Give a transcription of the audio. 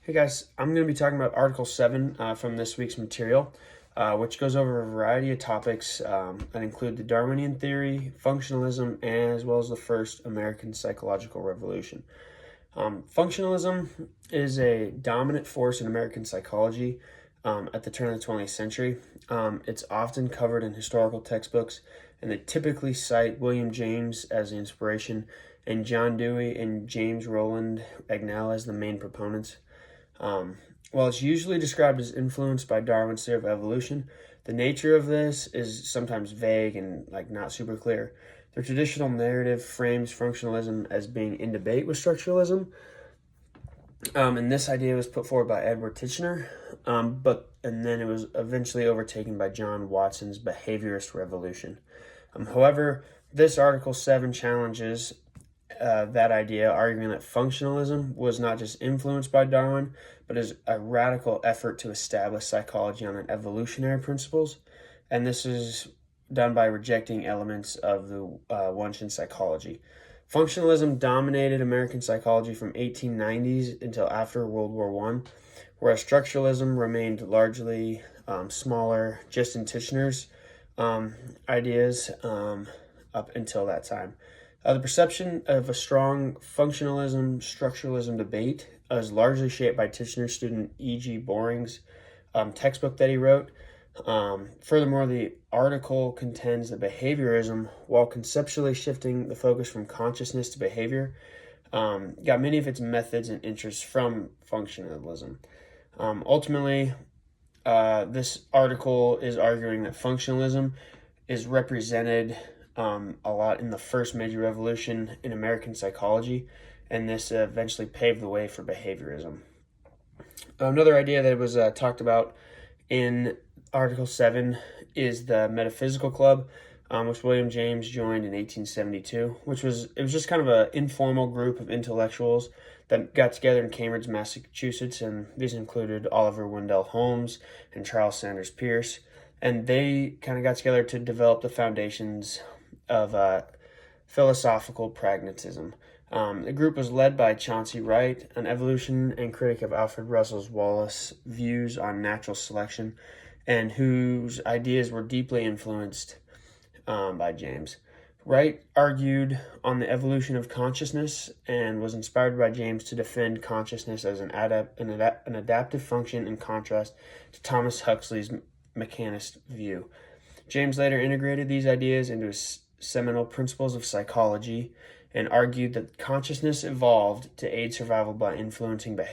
Hey guys, I'm going to be talking about Article 7 from this week's material, which goes over a variety of topics that include the Darwinian theory, functionalism, as well as the first American psychological revolution. Functionalism is a dominant force in American psychology at the turn of the 20th century. It's often covered in historical textbooks, and they typically cite William James as the inspiration, and John Dewey and James Roland Agnell as the main proponents. While it's usually described as influenced by Darwin's theory of evolution, the nature of this is sometimes vague and not super clear. The traditional narrative frames functionalism as being in debate with structuralism, and this idea was put forward by Edward Titchener, and then it was eventually overtaken by John Watson's behaviorist revolution. However, this Article 7 challenges that idea, arguing that functionalism was not just influenced by Darwin, but is a radical effort to establish psychology on evolutionary principles. And this is done by rejecting elements of the Wunsian psychology. Functionalism dominated American psychology from 1890s until after World War I, whereas structuralism remained largely smaller, just in Titchener's ideas up until that time. The perception of a strong functionalism-structuralism debate is largely shaped by Titchener's student E.G. Boring's textbook that he wrote. Furthermore, the article contends that behaviorism, while conceptually shifting the focus from consciousness to behavior, got many of its methods and interests from functionalism. Ultimately, this article is arguing that functionalism is represented a lot in the first major revolution in American psychology, and this eventually paved the way for behaviorism. Another idea that was talked about in Article 7 is the Metaphysical Club, which William James joined in 1872, it was just kind of an informal group of intellectuals that got together in Cambridge, Massachusetts, and these included Oliver Wendell Holmes and Charles Sanders Peirce, and they kind of got together to develop the foundations of philosophical pragmatism. The group was led by Chauncey Wright, an evolution and critic of Alfred Russel Wallace's views on natural selection, and whose ideas were deeply influenced by James. Wright argued on the evolution of consciousness and was inspired by James to defend consciousness as an adaptive function in contrast to Thomas Huxley's mechanist view. James later integrated these ideas into his seminal Principles of Psychology and argued that consciousness evolved to aid survival by influencing behavior.